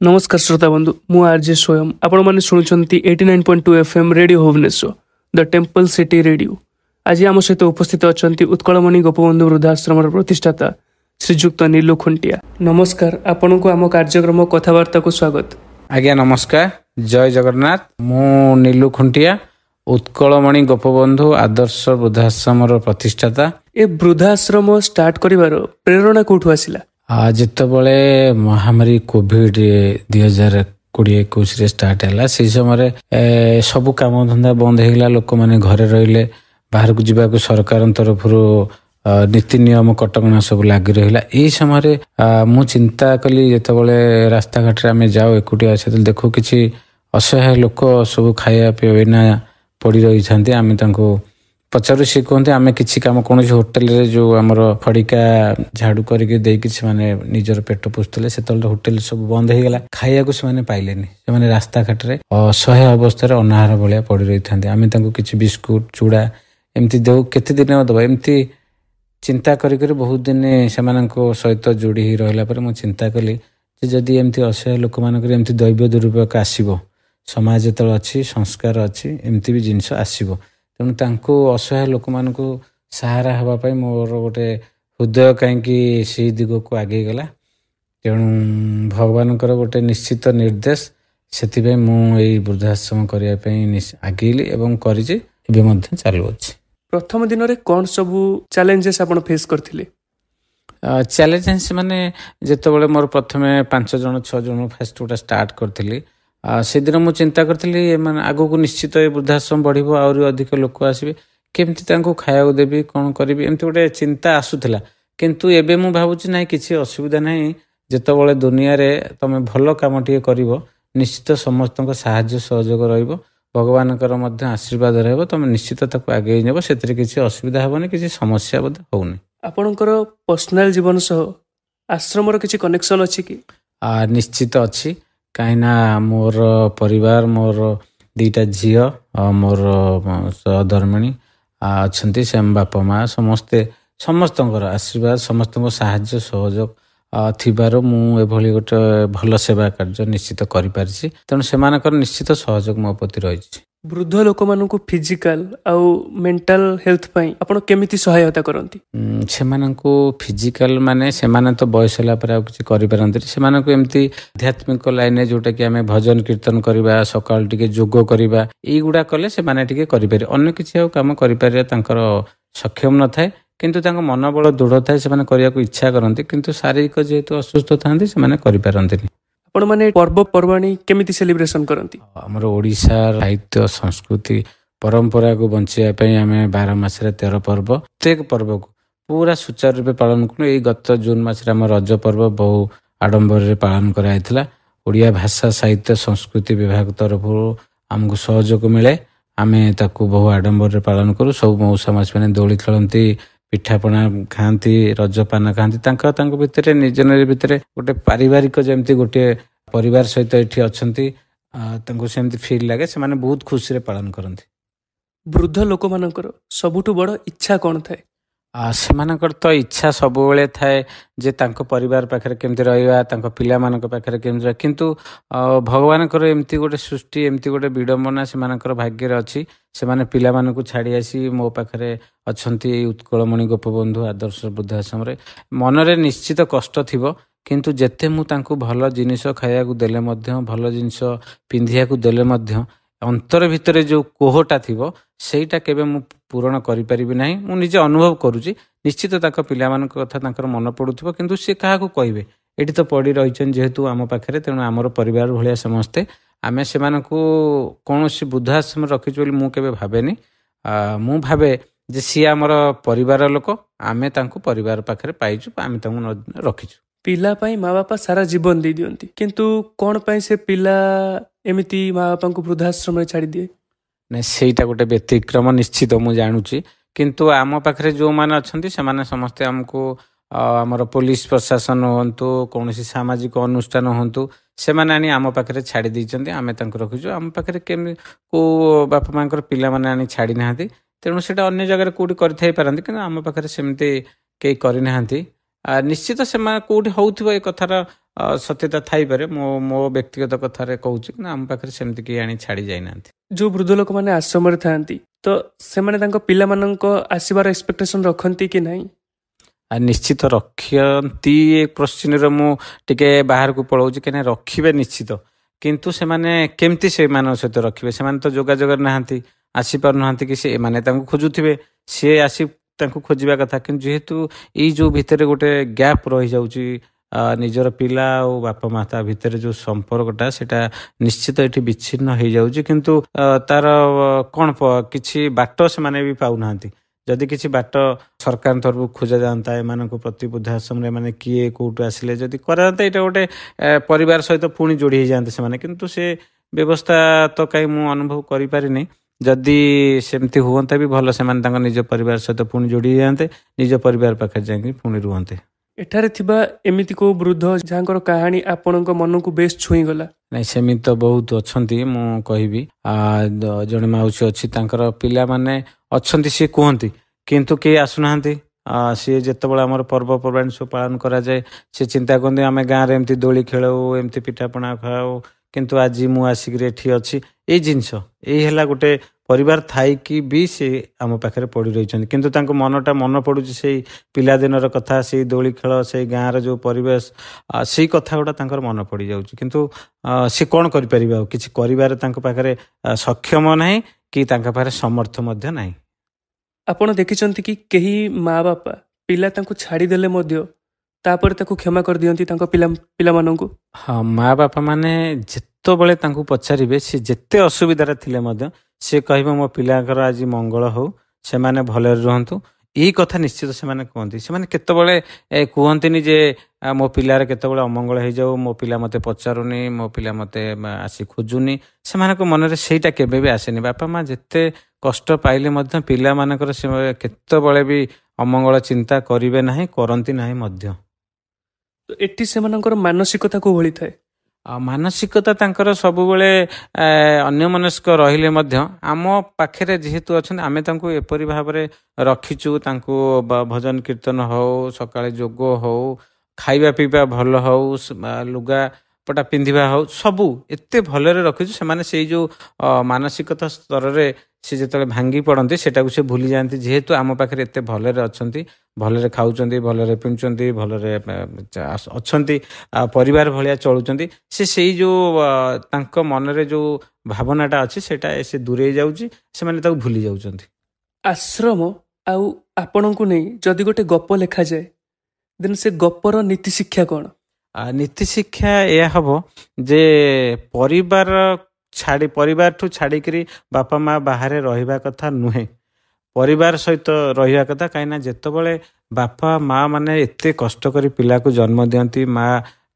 नमस्कार श्रोता बंधु मु आरजे स्वयं आपण मैंने शुणुंट 89.2 FM radio Bhubaneswar the temple city radio. आज आम सहित उपस्थित अच्छा उत्कलमणि गोपबंधु वृद्धाश्रम प्रतिष्ठाता श्रीजुक्त नीलू खुंटिया। नमस्कार, आपण को आम कार्यक्रम कथबार्ता को स्वागत। आज्ञा नमस्कार, जय जगन्नाथ। मु नीलू खुंटिया, उत्कलमणि गोपबंधु आदर्श वृद्धाश्रम प्रतिष्ठाता। ए वृद्धाश्रम स्टार्ट करिवार प्रेरणा कोठु आसिला? जितेबले महामारी कोविड 2020-21 स्टार्ट है से समय सबू काम धंदा बंद होगा, लोक मैंने घरे रहिले, बाहर को जावाक सरकार तरफ नीति नियम कटकणा सब लगी रहा। यही समय मु चिंता कली जितेबले रास्ता घाट आम जाओ एकुटिया से देखो किसी असहाय लोक सब खाया पीना पड़ रही था। आम पचारू सी कहते आम किसी कम कौन होटेल जो आमर फड़िका झाड़ू करके निजर पेट पोषुले से होटेल सब बंद हो गला, खाया से पाइले से रास्ता घाट में असहाय अवस्था अनाहार भाया पड़ रही था। आम किसी बिस्कुट चूड़ा एमती दे केते दिन दबा एमती चिंता कर बहुत दिन से सहित जोड़ी ही रहा पर मुझे चिंता कली जदि एमती असहाय लोक मान दैव दुरुपयोग आसब, समाज जो अच्छी संस्कार अच्छी एमती भी जिनस आसब, तेणु असहाय लोक मान सहारा हाँपाई मोर गोटे हृदय कहीं से दिग को आगे गला। तेणु भगवान गोटे निश्चित निर्देश से वृद्धाश्रम करने आगेली एवं कर चालू। प्रथम दिन रे कौन सब चैलेंजेस आपण फेस करथिले? चैलेंजेस माने जेतेबेले मोर प्रथमे 5 जन 6 जन फास्ट गोटा स्टार्ट करथिली, से दिन मुझे चिंता करी माने आगो को निश्चित वृद्धाश्रम बढ़िबो और अधिक लोक आसबे, केमती तांको खाया देबी कौन करी एमती गोटे चिंता आसूला। किंतु एबे मु भावुची ना किसी असुविधा नहीं, जेतेबेले दुनिया रे तमे भलो काम टिके करिवो निश्चित समस्त साहाय्य सहयोग रहिबो, भगवानकर मध्य आशीर्वाद रहिबो, तमे निश्चित ताको आगे नेबो, सेतरे किसी असुविधा हेबोनी, किसी समस्या बद होउनी। आपणकर पर्सनल जीवन सह आश्रमर किसी कनेक्शन अछि कि? निश्चित अछि, कहीं मोर परिवार मोर 2टा झी मोर सहधर्मिणी अच्छा से बापा माँ समस्ते समस्त आशीर्वाद समस्त साहाय्य सहयोग थिबार मुझे गोटे भल सेवा कार्य निश्चित कर तेणु से निश्चित सहयोग मो प्रति रही। वृद्ध लोक मानू फिजिकल आउ मेंटल हेल्थ पई आपण केमिति सहायता करंती? सेमानंकु फिजिकल माने सेमाने तो बयस होला पर किछि करि परंती, सेमानंकु एम्ति आध्यात्मिक लाइन जोटा कि आमे भजन कीर्तन करिबा, सकाळ टिके जोग करिबा, ई गुडा कले सेमाने टिके करि पारे, अन्य किछि आ काम करि पारे तांकर सक्षम न थाए, किंतु तांको मनोबल दृढ़ थाए, सेमाने करिया को इच्छा करंती, किंतु शारीरिक जेहेतु असुस्थ थांती सेमाने करि पारंती। आपण माने पर्व पर्वाणी केमिति सेलिब्रेशन करंती? हमर ओडिसा साहित्य संस्कृति परंपरा को बंचिया पई आमे 12 मास रे 13 पर्व, प्रत्येक पर्व को पूरा सुचारू रूपे पालन करू। ए गत जून मास रे हम रज पर्व बहु आडंबर रे पालन कराइतला। ओडिया भाषा साहित्य संस्कृति विभाग तरफ हमको सहयोग मिले, आमे ताकू बहु आडंबर रे पालन करू। सब मौसा मास माने दोली खेलंती, पिठापना खाती, रजपान खाती, तांको भितर निज निज भितर गोटे पारिवारिक जमती गोटे परिवार सहित एठी अछंती, तांको सेमती फील लागे, से माने बहुत खुशी रे पालन करंती। वृद्ध लोक मानकर सबुठु बड़ इच्छा कोन थाए? सेमानकर तो इच्छा सब बेले थाए जे तांको परिवार पाखरे केमती रहिबा, तांको पिला मानक पाखरे केमती रह, किंतु भगवानकर एमती गोटे सृष्टि एमती गोटे विडंबना सेमानकर भाग्य रे अछि। सेमाने पिला मानकु छाड़ी आसी मो पाखरे अछंती उत्कलमणि गोपबंधु आदर्श वृद्धाश्रम रे। मनरे निश्चित कष्ट थिबो, किंतु जेते मु तांको भल जिनिस खाया को देले मध्य, भल जिनिस पिंधिया को देले मध्य, अंतर भितर जो कोहटा थिबो सेटा केबे मु पूरण करि परिबि नाही। मु निजे अनुभव करूची, निश्चित ताको पिला मानक कथा तांकर मन पडुथिबो, किंतु से काहा को कहिबे, एठी तो पड़ी रहिचन जेहेतु आम पाखरे, तेणु आमर परिवार भलिया समस्ते आमे सेमानकु कोनोसी वृद्धाश्रम रखिछु बोली मु केबे भाबेनी। मु भाबे जे सी आमर परिवार लोक, आमे तांको परिवार पाखरे पाइछु, आमे तांको रखिछु। पिला पाई माँ बापा सारा जीवन दे दियंती, किंतु कोन पाई से पिला एमिति माँ बापा को वृद्धाश्रम रे छाड़ी दिए? नहीं, सेटा गोटे व्यतिक्रम निश्चित मु जानुची, किंतु आम पाखरे जो माने अछंती सेमाने समस्ते हमको आमर पुलिस प्रशासन होंतु, कौनसी सामाजिक अनुष्ठान होंतु, सेमाने आनी आम पाखरे छाड़ी दैचंती, आमे तांको रखिछु। आम पाखरे केम को बापा मांकर पिला माने आनी छाड़ी नाहांती, तेणु सेटा अन्य जगह कोठी करि थाई पारंती, किंतु आम पाखरे सेमते केई करि नाहांती। ନିଶ୍ଚିତ ସେମାନେ କୋଉଠି ହଉଥିବ ଏ କଥାର ସତ୍ୟତା ଥାଇପାରେ। ମୋ ବ୍ୟକ୍ତିଗତ କଥାରେ କହୁଛି କିନ୍ତୁ ଆମ ପାଖରେ ସେମିତି କେହି ଆଣି ଛାଡ଼ି ଯାଇନାହାନ୍ତି। ଯୋଉ ବୃଦ୍ଧ ଲୋକମାନେ ଆଶ୍ରମରେ ଥାଆନ୍ତି ତ ସେମାନେ ତାଙ୍କ ପିଲାମାନଙ୍କ ଆସିବାର ଏକ୍ସପେକ୍ଟେସନ ରଖନ୍ତି କି ନାହିଁ? ନିଶ୍ଚିତ ରଖନ୍ତି। ଏ କୋଶ୍ଚିନ୍ର ମୁଁ ଟିକେ ବାହାରକୁ ପଳାଉଛି, କାହିଁକିନା ରଖିବେ ନିଶ୍ଚିତ, କିନ୍ତୁ ସେମାନେ କେମିତି ସେମାନଙ୍କ ସହିତ ରଖିବେ? ସେମାନେ ତ ଯୋଗାଯୋଗରେ ନାହାନ୍ତି, ଆସିପାରୁନାହାନ୍ତି, କି ସେମାନେ ତାଙ୍କୁ ଖୋଜୁଥିବେ, ସିଏ ଆସି ତାଙ୍କୁ ଖୋଜିବା କଥା। କିନ୍ତୁ ଯେହେତୁ ଏଇ ଯୋଉ ଭିତରେ ଗୋଟେ ଗ୍ୟାପ୍ ରହିଯାଉଛି, ନିଜର ପିଲା ଆଉ ବାପା ମା ତା ଭିତରେ ଯୋଉ ସମ୍ପର୍କଟା ସେଟା ନିଶ୍ଚିତ ଏଠି ବିଚ୍ଛିନ୍ନ ହେଇଯାଉଛି। କିନ୍ତୁ ତାର କ'ଣ କିଛି ବାଟ ସେମାନେ ବି ପାଉନାହାନ୍ତି। ଯଦି କିଛି ବାଟ ସରକାରଙ୍କ ତରଫରୁ ଖୋଜା ଯାଆନ୍ତା, ଏମାନଙ୍କୁ ପ୍ରତି ବୃଦ୍ଧାଶ୍ରମରେ ଏମାନେ କିଏ କୋଉଠୁ ଆସିଲେ ଯଦି କରାଯାନ୍ତା, ଏଇଟା ଗୋଟେ ପରିବାର ସହିତ ପୁଣି ଯୋଡ଼ି ହେଇଯାଆନ୍ତେ ସେମାନେ। କିନ୍ତୁ ସେ ବ୍ୟବସ୍ଥା ତ କାହିଁ ମୁଁ ଅନୁଭବ କରିପାରିନି। ଯଦି ସେମିତି ହୁଅନ୍ତା ବି ଭଲ, ସେମାନେ ତାଙ୍କ ନିଜ ପରିବାର ସହିତ ପୁଣି ଯୋଡ଼ି ହେଇଯାଆନ୍ତେ, ନିଜ ପରିବାର ପାଖରେ ଯାଇକି ପୁଣି ରୁହନ୍ତେ। ଏଠାରେ ଥିବା ଏମିତି କୋଉ ବୃଦ୍ଧ ଯାହାଙ୍କର କାହାଣୀ ଆପଣଙ୍କ ମନକୁ ବେଶ ଛୁଇଁଗଲା? ନାଇଁ, ସେମିତି ତ ବହୁତ ଅଛନ୍ତି। ମୁଁ କହିବି ଜଣେ ମାଉସୀ ଅଛି, ତାଙ୍କର ପିଲାମାନେ ଅଛନ୍ତି, ସିଏ କୁହନ୍ତି କିନ୍ତୁ କେହି ଆସୁନାହାନ୍ତି। ସିଏ ଯେତେବେଳେ ଆମର ପର୍ବପର୍ବାଣି ସବୁ ପାଳନ କରାଯାଏ, ସେ ଚିନ୍ତା କରନ୍ତି ଆମେ ଗାଁରେ ଏମିତି ଦୋଳି ଖେଳଉ, ଏମିତି ପିଠାପଣା ଖାଉ, କିନ୍ତୁ ଆଜି ମୁଁ ଆସିକିରି ଏଠି ଅଛି। ଏଇ ଜିନିଷ ଏଇ ହେଲା ଗୋଟେ ପରିବାର ଥାଇକି ବି ସେ ଆମ ପାଖରେ ପଡ଼ି ରହିଛନ୍ତି, କିନ୍ତୁ ତାଙ୍କ ମନଟା ମନେ ପଡ଼ୁଛି ସେଇ ପିଲାଦିନର କଥା, ସେଇ ଦୋଳି ଖେଳ, ସେଇ ଗାଁର ଯେଉଁ ପରିବେଶ, ସେଇ କଥା ଗୁଡ଼ା ତାଙ୍କର ମନେ ପଡ଼ିଯାଉଛି। କିନ୍ତୁ ସେ କ'ଣ କରିପାରିବେ? ଆଉ କିଛି କରିବାରେ ତାଙ୍କ ପାଖରେ ସକ୍ଷମ ନାହିଁ, କି ତାଙ୍କ ପାଖରେ ସମର୍ଥ ମଧ୍ୟ ନାହିଁ। ଆପଣ ଦେଖିଛନ୍ତି କି କେହି ମା ବାପା ପିଲା ତାଙ୍କୁ ଛାଡ଼ିଦେଲେ ମଧ୍ୟ ତାପରେ ତାକୁ କ୍ଷମା କରିଦିଅନ୍ତି ତାଙ୍କ ପିଲାମାନଙ୍କୁ? ହଁ, ମା ବାପା ମାନେ ଯେତେବେଳେ ତାଙ୍କୁ ପଚାରିବେ, ସେ ଯେତେ ଅସୁବିଧାରେ ଥିଲେ ମଧ୍ୟ ସେ କହିବ ମୋ ପିଲାଙ୍କର ଆଜି ମଙ୍ଗଳ ହଉ, ସେମାନେ ଭଲରେ ରୁହନ୍ତୁ। ଏଇ କଥା ନିଶ୍ଚିତ ସେମାନେ କୁହନ୍ତି। ସେମାନେ କେତେବେଳେ କୁହନ୍ତିନି ଯେ ମୋ ପିଲାର କେତେବେଳେ ଅମଙ୍ଗଳ ହେଇଯାଉ, ମୋ ପିଲା ମୋତେ ପଚାରୁନି, ମୋ ପିଲା ମୋତେ ଆସି ଖୋଜୁନି। ସେମାନଙ୍କ ମନରେ ସେଇଟା କେବେ ବି ଆସେନି। ବାପା ମା ଯେତେ କଷ୍ଟ ପାଇଲେ ମଧ୍ୟ ପିଲାମାନଙ୍କର ସେ କେତେବେଳେ ବି ଅମଙ୍ଗଳ ଚିନ୍ତା କରିବେ ନାହିଁ, କରନ୍ତି ନାହିଁ ମଧ୍ୟ। ତ ଏଠି ସେମାନଙ୍କର ମାନସିକତା କୋଉଭଳି ଥାଏ? ମାନସିକତା ତାଙ୍କର ସବୁବେଳେ ଅନ୍ୟମନସ୍କ ରହିଲେ ମଧ୍ୟ ଆମ ପାଖରେ ଯେହେତୁ ଅଛନ୍ତି, ଆମେ ତାଙ୍କୁ ଏପରି ଭାବରେ ରଖିଛୁ, ତାଙ୍କୁ ଭଜନ କୀର୍ତ୍ତନ ହଉ, ସକାଳେ ଯୋଗ ହଉ, ଖାଇବା ପିଇବା ଭଲ ହଉ, ଲୁଗାପଟା ପିନ୍ଧିବା ହଉ, ସବୁ ଏତେ ଭଲରେ ରଖିଛୁ। ସେମାନେ ସେଇ ଯେଉଁ ମାନସିକତା ସ୍ତରରେ ସେ ଯେତେବେଳେ ଭାଙ୍ଗି ପଡ଼ନ୍ତି, ସେଟାକୁ ସେ ଭୁଲି ଯାଆନ୍ତି। ଯେହେତୁ ଆମ ପାଖରେ ଏତେ ଭଲରେ ଅଛନ୍ତି, ଭଲରେ ଖାଉଛନ୍ତି, ଭଲରେ ପିନ୍ଧୁଛନ୍ତି, ଭଲରେ ଅଛନ୍ତି, ପରିବାର ଭଳିଆ ଚଳୁଛନ୍ତି, ସେଇ ଯେଉଁ ତାଙ୍କ ମନରେ ଯେଉଁ ଭାବନାଟା ଅଛି ସେଟା ସେ ଦୂରେଇ ଯାଉଛି, ସେମାନେ ତାକୁ ଭୁଲି ଯାଉଛନ୍ତି। ଆଶ୍ରମ ଆଉ ଆପଣଙ୍କୁ ନେଇ ଯଦି ଗୋଟେ ଗପ ଲେଖାଯାଏ, ଦେନ୍ ସେ ଗପର ନୀତି ଶିକ୍ଷା କ'ଣ? ନୀତି ଶିକ୍ଷା ଏହା ହବ ଯେ ପରିବାରଠୁ ଛାଡ଼ିକିରି ବାପା ମା ବାହାରେ ରହିବା କଥା ନୁହେଁ, ପରିବାର ସହିତ ରହିବା କଥା। କାହିଁକିନା ଯେତେବେଳେ ବାପା ମା ମାନେ ଏତେ କଷ୍ଟ କରି ପିଲାକୁ ଜନ୍ମ ଦିଅନ୍ତି, ମା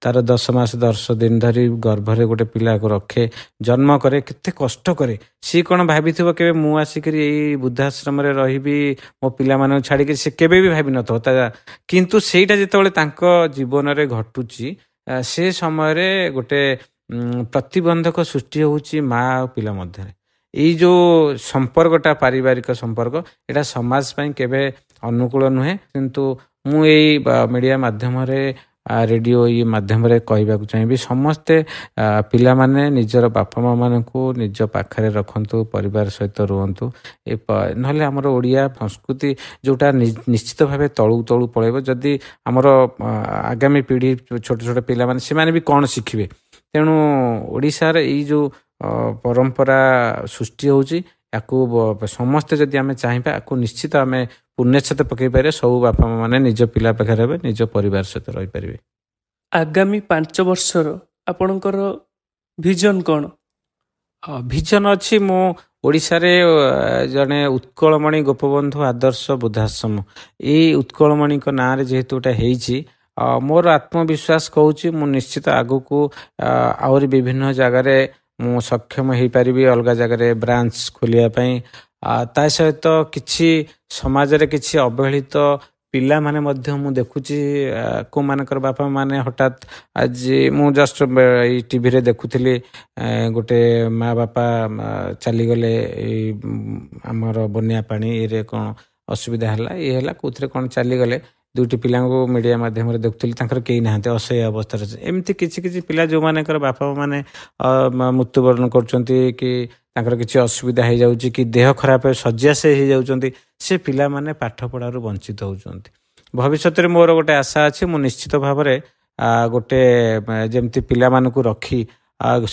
ତାର 10 ମାସ 10 ଦିନ ଧରି ଗର୍ଭରେ ଗୋଟେ ପିଲାକୁ ରଖେ, ଜନ୍ମ କରେ, କେତେ କଷ୍ଟ କରେ। ସିଏ କ'ଣ ଭାବିଥିବ କେବେ ମୁଁ ଆସିକରି ଏଇ ବୃଦ୍ଧାଶ୍ରମରେ ରହିବି ମୋ ପିଲାମାନଙ୍କୁ ଛାଡ଼ିକିରି? ସେ କେବେ ବି ଭାବିନଥିବ। କିନ୍ତୁ ସେଇଟା ଯେତେବେଳେ ତାଙ୍କ ଜୀବନରେ ଘଟୁଛି, ସେ ସମୟରେ ଗୋଟେ ପ୍ରତିବନ୍ଧକ ସୃଷ୍ଟି ହେଉଛି ମା ଆଉ ପିଲା ମଧ୍ୟରେ। ଏଇ ଯେଉଁ ସମ୍ପର୍କଟା, ପାରିବାରିକ ସମ୍ପର୍କ, ଏଇଟା ସମାଜ ପାଇଁ କେବେ ଅନୁକୂଳ ନୁହେଁ। କିନ୍ତୁ ମୁଁ ଏଇ ମିଡ଼ିଆ ମାଧ୍ୟମରେ, ରେଡ଼ିଓ ଇଏ ମାଧ୍ୟମରେ କହିବାକୁ ଚାହିଁବି, ସମସ୍ତେ ପିଲାମାନେ ନିଜର ବାପା ମା ମାନଙ୍କୁ ନିଜ ପାଖରେ ରଖନ୍ତୁ, ପରିବାର ସହିତ ରୁହନ୍ତୁ। ନହେଲେ ଆମର ଓଡ଼ିଆ ସଂସ୍କୃତି ଯେଉଁଟା ନିଶ୍ଚିତ ଭାବେ ତଳୁ ତଳୁ ପଳେଇବ। ଯଦି ଆମର ଆଗାମୀ ପିଢ଼ି, ଛୋଟ ଛୋଟ ପିଲାମାନେ, ସେମାନେ ବି କ'ଣ ଶିଖିବେ? ତେଣୁ ଓଡ଼ିଶାର ଏଇ ଯେଉଁ ପରମ୍ପରା ସୃଷ୍ଟି ହେଉଛି, ୟାକୁ ସମସ୍ତେ ଯଦି ଆମେ ଚାହିଁବା, ୟାକୁ ନିଶ୍ଚିତ ଆମେ ପୁଣ୍ୟଛେଦ ପକାଇ ପାରିବେ। ସବୁ ବାପା ମା ମାନେ ନିଜ ପିଲା ପାଖରେ ହେବେ, ନିଜ ପରିବାର ସହିତ ରହିପାରିବେ। ଆଗାମୀ 5 ବର୍ଷର ଆପଣଙ୍କର ଭିଜନ କ'ଣ? ଭିଜନ ଅଛି, ମୁଁ ଓଡ଼ିଶାରେ ଜଣେ ଉତ୍କଳମଣି ଗୋପବନ୍ଧୁ ଆଦର୍ଶ ବୃଦ୍ଧାଶ୍ରମ, ଏଇ ଉତ୍କଳମଣିଙ୍କ ନାଁରେ ଯେହେତୁ ଏଇଟା ହେଇଛି, ମୋର ଆତ୍ମବିଶ୍ୱାସ କହୁଛି ମୁଁ ନିଶ୍ଚିତ ଆଗକୁ ଆହୁରି ବିଭିନ୍ନ ଜାଗାରେ ମୁଁ ସକ୍ଷମ ହେଇପାରିବି, ଅଲଗା ଜାଗାରେ ବ୍ରାଞ୍ଚ ଖୋଲିବା ପାଇଁ। ତା ସହିତ କିଛି ସମାଜରେ କିଛି ଅବହେଳିତ ପିଲାମାନେ ମଧ୍ୟ ମୁଁ ଦେଖୁଛି, କେଉଁମାନଙ୍କର ବାପା ମାନେ ହଠାତ୍, ଆଜି ମୁଁ ଜଷ୍ଟ ଏଇ ଟିଭିରେ ଦେଖୁଥିଲି, ଗୋଟେ ମା ବାପା ଚାଲିଗଲେ, ଏଇ ଆମର ବନ୍ୟା ପାଣି ଇଏରେ କ'ଣ ଅସୁବିଧା ହେଲା, ଇଏ ହେଲା, କେଉଁଥିରେ କ'ଣ ଚାଲିଗଲେ। ଦୁଇଟି ପିଲାଙ୍କୁ ମିଡ଼ିଆ ମାଧ୍ୟମରେ ଦେଖୁଥିଲି ତାଙ୍କର କେହି ନାହାନ୍ତି, ଅସହାୟ ଅବସ୍ଥାରେ ଅଛି। ଏମିତି କିଛି କିଛି ପିଲା ଯେଉଁମାନଙ୍କର ବାପା ମାନେ ମୃତ୍ୟୁବରଣ କରୁଛନ୍ତି କି ତାଙ୍କର କିଛି ଅସୁବିଧା ହେଇଯାଉଛି କି ଦେହ ଖରାପ ଶଯ୍ୟାଶ ହେଇଯାଉଛନ୍ତି, ସେ ପିଲାମାନେ ପାଠ ପଢ଼ାରୁ ବଞ୍ଚିତ ହେଉଛନ୍ତି। ଭବିଷ୍ୟତରେ ମୋର ଗୋଟେ ଆଶା ଅଛି, ମୁଁ ନିଶ୍ଚିତ ଭାବରେ ଗୋଟେ ଯେମିତି ପିଲାମାନଙ୍କୁ ରଖି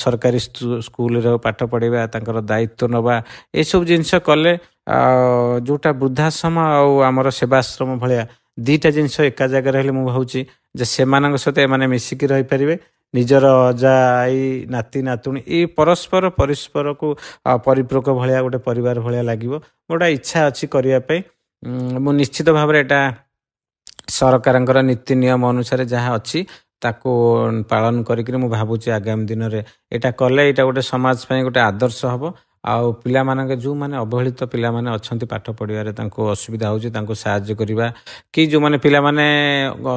ସରକାରୀ ସ୍କୁଲରେ ପାଠ ପଢ଼ାଇବା, ତାଙ୍କର ଦାୟିତ୍ୱ ନେବା, ଏସବୁ ଜିନିଷ କଲେ ଯେଉଁଟା ବୃଦ୍ଧାଶ୍ରମ ଆଉ ଆମର ସେବାଶ୍ରମ ଭଳିଆ ଦୁଇଟା ଜିନିଷ ଏକା ଜାଗାରେ ହେଲେ ମୁଁ ଭାବୁଛି ଯେ ସେମାନଙ୍କ ସହିତ ଏମାନେ ମିଶିକି ରହିପାରିବେ। ନିଜର ଅଜା ଆଈ ନାତି ନାତୁଣୀ ଏଇ ପରସ୍ପରକୁ ପରିପୂରକ ଭଳିଆ ଗୋଟେ ପରିବାର ଭଳିଆ ଲାଗିବ। ଗୋଟେ ଇଚ୍ଛା ଅଛି କରିବା ପାଇଁ। ମୁଁ ନିଶ୍ଚିତ ଭାବରେ ଏଇଟା ସରକାରଙ୍କର ନୀତି ନିୟମ ଅନୁସାରେ ଯାହା ଅଛି ତାକୁ ପାଳନ କରିକି ମୁଁ ଭାବୁଛି ଆଗାମୀ ଦିନରେ ଏଇଟା କଲେ ଏଇଟା ଗୋଟେ ସମାଜ ପାଇଁ ଗୋଟେ ଆଦର୍ଶ ହେବ। ଆଉ ପିଲାମାନଙ୍କ ଯେଉଁମାନେ ଅବହେଳିତ ପିଲାମାନେ ଅଛନ୍ତି ପାଠ ପଢ଼ିବାରେ ତାଙ୍କୁ ଅସୁବିଧା ହେଉଛି ତାଙ୍କୁ ସାହାଯ୍ୟ କରିବା, କି ଯେଉଁମାନେ ପିଲାମାନେ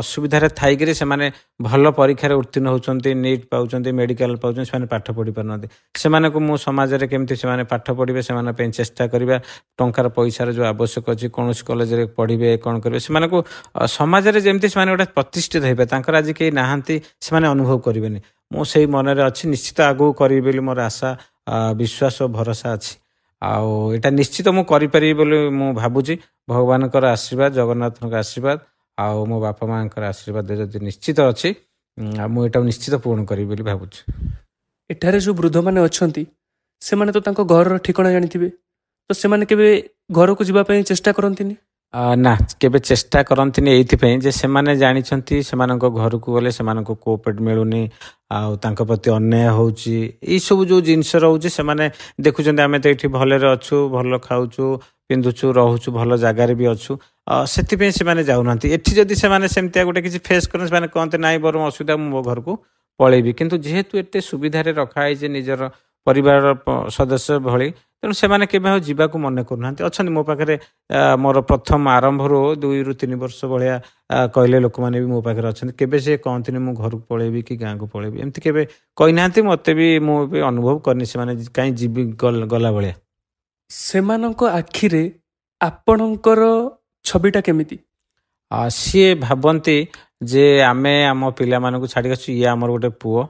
ଅସୁବିଧାରେ ଥାଇକିରି ସେମାନେ ଭଲ ପରୀକ୍ଷାରେ ଉତ୍ତୀର୍ଣ୍ଣ ହେଉଛନ୍ତି, ନିଟ୍ ପାଉଛନ୍ତି, ମେଡ଼ିକାଲ ପାଉଛନ୍ତି, ସେମାନେ ପାଠ ପଢ଼ି ପାରୁନାହାନ୍ତି, ସେମାନଙ୍କୁ ମୁଁ ସମାଜରେ କେମିତି ସେମାନେ ପାଠ ପଢ଼ିବେ ସେମାନଙ୍କ ପାଇଁ ଚେଷ୍ଟା କରିବା। ଟଙ୍କାର ପଇସାର ଯେଉଁ ଆବଶ୍ୟକ ଅଛି, କୌଣସି କଲେଜରେ ପଢ଼ିବେ କ'ଣ କରିବେ, ସେମାନଙ୍କୁ ସମାଜରେ ଯେମିତି ସେମାନେ ଗୋଟେ ପ୍ରତିଷ୍ଠିତ ହେବେ, ତାଙ୍କର ଆଜି କେହି ନାହାନ୍ତି ସେମାନେ ଅନୁଭବ କରିବେନି। ମୁଁ ସେଇ ମନରେ ଅଛି, ନିଶ୍ଚିତ ଆଗକୁ କରିବି ବୋଲି ମୋର ଆଶା ବିଶ୍ୱାସ ଓ ଭରସା ଅଛି। ଆଉ ଏଇଟା ନିଶ୍ଚିତ ମୁଁ କରିପାରିବି ବୋଲି ମୁଁ ଭାବୁଛି। ଭଗବାନଙ୍କର ଆଶୀର୍ବାଦ, ଜଗନ୍ନାଥଙ୍କ ଆଶୀର୍ବାଦ ଆଉ ମୋ ବାପା ମାଆଙ୍କର ଆଶୀର୍ବାଦ ଯଦି ନିଶ୍ଚିତ ଅଛି, ମୁଁ ଏଇଟାକୁ ନିଶ୍ଚିତ ପୂରଣ କରିବି ବୋଲି ଭାବୁଛି। ଏଠାରେ ଯେଉଁ ବୃଦ୍ଧମାନେ ଅଛନ୍ତି ସେମାନେ ତ ତାଙ୍କ ଘରର ଠିକଣା ଜାଣିଥିବେ, ତ ସେମାନେ କେବେ ଘରକୁ ଯିବା ପାଇଁ ଚେଷ୍ଟା କରନ୍ତିନି? ନା, କେବେ ଚେଷ୍ଟା କରନ୍ତିନି ଏଇଥିପାଇଁ ଯେ ସେମାନେ ଜାଣିଛନ୍ତି ସେମାନଙ୍କ ଘରକୁ ଗଲେ ସେମାନଙ୍କୁ କୋଅପରେଟ୍ ମିଳୁନି, ଆଉ ତାଙ୍କ ପ୍ରତି ଅନ୍ୟାୟ ହେଉଛି, ଏଇସବୁ ଯେଉଁ ଜିନିଷ ରହୁଛି ସେମାନେ ଦେଖୁଛନ୍ତି ଆମେ ତ ଏଇଠି ଭଲରେ ଅଛୁ, ଭଲ ଖାଉଛୁ ପିନ୍ଧୁଛୁ ରହୁଛୁ, ଭଲ ଜାଗାରେ ବି ଅଛୁ, ସେଥିପାଇଁ ସେମାନେ ଯାଉନାହାନ୍ତି। ଏଠି ଯଦି ସେମାନେ ସେମିତିଆ ଗୋଟେ କିଛି ଫେସ୍ କରନ୍ତି ସେମାନେ କହନ୍ତି ନାଇଁ ବରଂ ଅସୁବିଧା ମୁଁ ମୋ ଘରକୁ ପଳେଇବି। କିନ୍ତୁ ଯେହେତୁ ଏତେ ସୁବିଧାରେ ରଖା ହେଇଛି ନିଜର ପରିବାର ସଦସ୍ୟ ଭଳି, ତେଣୁ ସେମାନେ କେବେ ଆଉ ଯିବାକୁ ମନେ କରୁନାହାନ୍ତି। ଅଛନ୍ତି ମୋ ପାଖରେ ମୋର ପ୍ରଥମ ଆରମ୍ଭରୁ 2ରୁ 3 ବର୍ଷ ଭଳିଆ କହିଲେ ଲୋକମାନେ ବି ମୋ ପାଖରେ ଅଛନ୍ତି। କେବେ ସେ କହନ୍ତିନି ମୁଁ ଘରକୁ ପଳେଇବି କି ଗାଁକୁ ପଳେଇବି, ଏମିତି କେବେ କହିନାହାନ୍ତି। ମୋତେ ବି ମୁଁ ବି ଅନୁଭବ କରିନି ସେମାନେ କାହିଁ ଯିବି ଗଲା ଭଳିଆ। ସେମାନଙ୍କ ଆଖିରେ ଆପଣଙ୍କର ଛବିଟା କେମିତି? ସିଏ ଭାବନ୍ତି ଯେ ଆମେ ଆମ ପିଲାମାନଙ୍କୁ ଛାଡ଼ି ଆସୁ, ଇଏ ଆମର ଗୋଟେ ପୁଅ,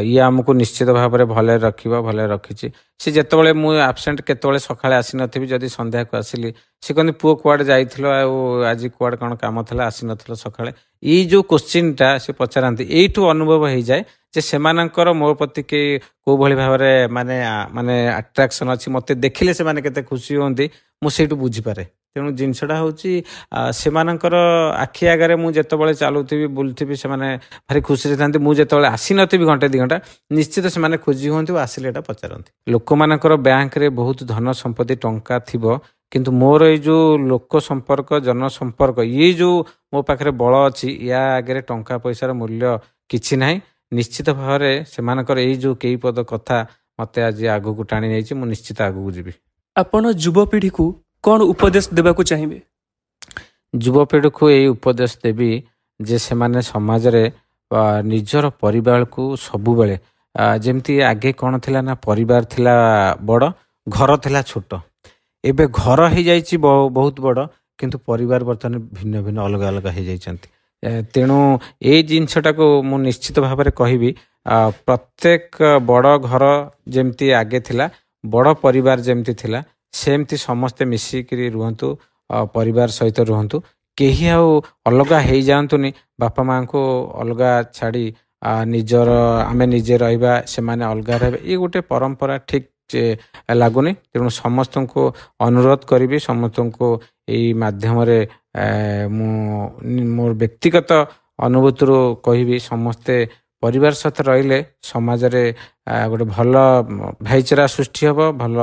ଇଏ ଆମକୁ ନିଶ୍ଚିତ ଭାବରେ ଭଲରେ ରଖିବ, ଭଲରେ ରଖିଛି। ସେ ଯେତେବେଳେ ମୁଁ ଆବସେଣ୍ଟ କେତେବେଳେ ସକାଳେ ଆସିନଥିବି, ଯଦି ସନ୍ଧ୍ୟାକୁ ଆସିଲି ସେ କହନ୍ତି ପୁଅ କୁଆଡ଼େ ଯାଇଥିଲ, ଆଉ ଆଜି କୁଆଡ଼େ କ'ଣ କାମ ଥିଲା ଆସିନଥିଲ ସକାଳେ, ଏଇ ଯେଉଁ କୋଶ୍ଚିନ୍ଟା ସେ ପଚାରନ୍ତି। ଏଇଠୁ ଅନୁଭବ ହେଇଯାଏ ଯେ ସେମାନଙ୍କର ମୋ ପ୍ରତି କେଉଁ ଭଳି ଭାବରେ ମାନେ ଆଟ୍ରାକ୍ସନ୍ ଅଛି, ମୋତେ ଦେଖିଲେ ସେମାନେ କେତେ ଖୁସି ହୁଅନ୍ତି ମୁଁ ସେଇଠୁ ବୁଝିପାରେ। ତେଣୁ ଜିନିଷଟା ହେଉଛି ସେମାନଙ୍କର ଆଖି ଆଗରେ ମୁଁ ଯେତେବେଳେ ଚାଲୁଥିବି ବୁଲୁଥିବି ସେମାନେ ଭାରି ଖୁସିରେ ଥାନ୍ତି। ମୁଁ ଯେତେବେଳେ ଆସିନଥିବି ଘଣ୍ଟେ 2 ଘଣ୍ଟା ନିଶ୍ଚିତ ସେମାନେ ଖୋଜି ହୁଅନ୍ତି ଓ ଆସିଲେ ଏଇଟା ପଚାରନ୍ତି। ଲୋକମାନଙ୍କର ବ୍ୟାଙ୍କରେ ବହୁତ ଧନ ସମ୍ପତ୍ତି ଟଙ୍କା ଥିବ, କିନ୍ତୁ ମୋର ଏଇ ଯେଉଁ ଲୋକ ସମ୍ପର୍କ ଜନସମ୍ପର୍କ ଇଏ ଯେଉଁ ମୋ ପାଖରେ ବଳ ଅଛି, ୟା ଆଗରେ ଟଙ୍କା ପଇସାର ମୂଲ୍ୟ କିଛି ନାହିଁ। ନିଶ୍ଚିତ ଭାବରେ ସେମାନଙ୍କର ଏଇ ଯେଉଁ କେଇ ପଦ କଥା ମୋତେ ଆଜି ଆଗକୁ ଟାଣି ନେଇଛି, ମୁଁ ନିଶ୍ଚିତ ଆଗକୁ ଯିବି। ଆପଣ ଯୁବପିଢ଼ିକୁ କ'ଣ ଉପଦେଶ ଦେବାକୁ ଚାହିଁବେ? ଯୁବପିଢ଼ିକୁ ଏଇ ଉପଦେଶ ଦେବି ଯେ ସେମାନେ ସମାଜରେ ନିଜର ପରିବାରକୁ ସବୁବେଳେ ଯେମିତି ଆଗେ କ'ଣ ଥିଲା ନା ପରିବାର ଥିଲା ବଡ଼, ଘର ଥିଲା ଛୋଟ। ଏବେ ଘର ହେଇଯାଇଛି ବହୁତ ବଡ଼, କିନ୍ତୁ ପରିବାର ବର୍ତ୍ତମାନ ଭିନ୍ନ ଭିନ୍ନ ଅଲଗା ଅଲଗା ହେଇଯାଇଛନ୍ତି। ତେଣୁ ଏଇ ଜିନିଷଟାକୁ ମୁଁ ନିଶ୍ଚିତ ଭାବରେ କହିବି, ପ୍ରତ୍ୟେକ ବଡ଼ ଘର ଯେମିତି ଆଗେ ଥିଲା, ବଡ଼ ପରିବାର ଯେମିତି ଥିଲା, ସେମିତି ସମସ୍ତେ ମିଶିକିରି ରୁହନ୍ତୁ, ପରିବାର ସହିତ ରୁହନ୍ତୁ। କେହି ଆଉ ଅଲଗା ହେଇଯାଆନ୍ତୁନି। ବାପା ମାଆଙ୍କୁ ଅଲଗା ଛାଡ଼ି ଆମେ ନିଜେ ରହିବା, ସେମାନେ ଅଲଗା ରହିବେ, ଇଏ ଗୋଟେ ପରମ୍ପରା ଠିକ୍ ଲାଗୁନି। ତେଣୁ ସମସ୍ତଙ୍କୁ ଅନୁରୋଧ କରିବି, ସମସ୍ତଙ୍କୁ ଏଇ ମାଧ୍ୟମରେ ମୁଁ ମୋର ବ୍ୟକ୍ତିଗତ ଅନୁଭୂତିରୁ କହିବି, ସମସ୍ତେ ପରିବାର ସହିତ ରହିଲେ ସମାଜରେ ଗୋଟେ ଭଲ ଭାଇଚାରା ସୃଷ୍ଟି ହେବ, ଭଲ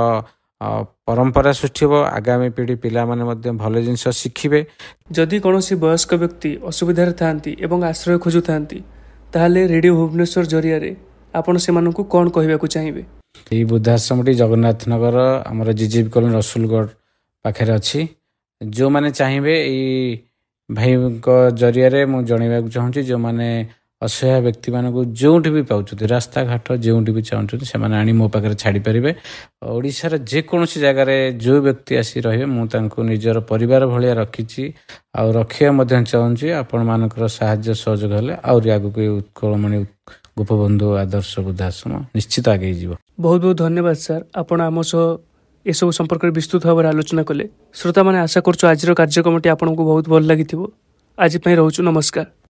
ପରମ୍ପରା ସୃଷ୍ଟି ହେବ। ଆଗାମୀ ପିଢ଼ି ପିଲାମାନେ ମଧ୍ୟ ଭଲ ଜିନିଷ ଶିଖିବେ। ଯଦି କୌଣସି ବୟସ୍କ ବ୍ୟକ୍ତି ଅସୁବିଧାରେ ଥାଆନ୍ତି ଏବଂ ଆଶ୍ରୟ ଖୋଜୁଥାନ୍ତି, ତାହେଲେ ରେଡ଼ିଓ ଭୁବନେଶ୍ୱର ଜରିଆରେ ଆପଣ ସେମାନଙ୍କୁ କ'ଣ କହିବାକୁ ଚାହିଁବେ? ଏଇ ବୃଦ୍ଧାଶ୍ରମଟି ଜଗନ୍ନାଥନଗର ଆମର ଜିଜିବି କଲୋନୀ ରସୁଲଗଡ଼ ପାଖରେ ଅଛି। ଯେଉଁମାନେ ଚାହିଁବେ ଏଇ ଭାଇଙ୍କ ଜରିଆରେ ମୁଁ ଜଣାଇବାକୁ ଚାହୁଁଛି, ଯେଉଁମାନେ ଅସହାୟ ବ୍ୟକ୍ତିମାନଙ୍କୁ ଯେଉଁଠି ବି ପାଉଛନ୍ତି ରାସ୍ତାଘାଟ ଯେଉଁଠି ବି ଚାହୁଁଛନ୍ତି ସେମାନେ ଆଣି ମୋ ପାଖରେ ଛାଡ଼ିପାରିବେ। ଓଡ଼ିଶାର ଯେକୌଣସି ଜାଗାରେ ଯେଉଁ ବ୍ୟକ୍ତି ଆସି ରହିବେ ମୁଁ ତାଙ୍କୁ ନିଜର ପରିବାର ଭଳିଆ ରଖିଛି ଆଉ ରଖିବା ମଧ୍ୟ ଚାହୁଁଛି। ଆପଣମାନଙ୍କର ସାହାଯ୍ୟ ସହଯୋଗ ହେଲେ ଆହୁରି ଆଗକୁ ଏ ଉତ୍କଳମଣି ଗୋପବନ୍ଧୁ ଆଦର୍ଶ ବୃଦ୍ଧାଶ୍ରମ ନିଶ୍ଚିତ ଆଗେଇ ଯିବ। ବହୁତ ବହୁତ ଧନ୍ୟବାଦ ସାର୍, ଆପଣ ଆମ ସହ ଏସବୁ ସମ୍ପର୍କରେ ବିସ୍ତୃତ ଭାବରେ ଆଲୋଚନା କଲେ। ଶ୍ରୋତାମାନେ ଆଶା କରୁଛୁ ଆଜିର କାର୍ଯ୍ୟକ୍ରମଟି ଆପଣଙ୍କୁ ବହୁତ ଭଲ ଲାଗିଥିବ। ଆଜି ପାଇଁ ରହୁଛୁ, ନମସ୍କାର।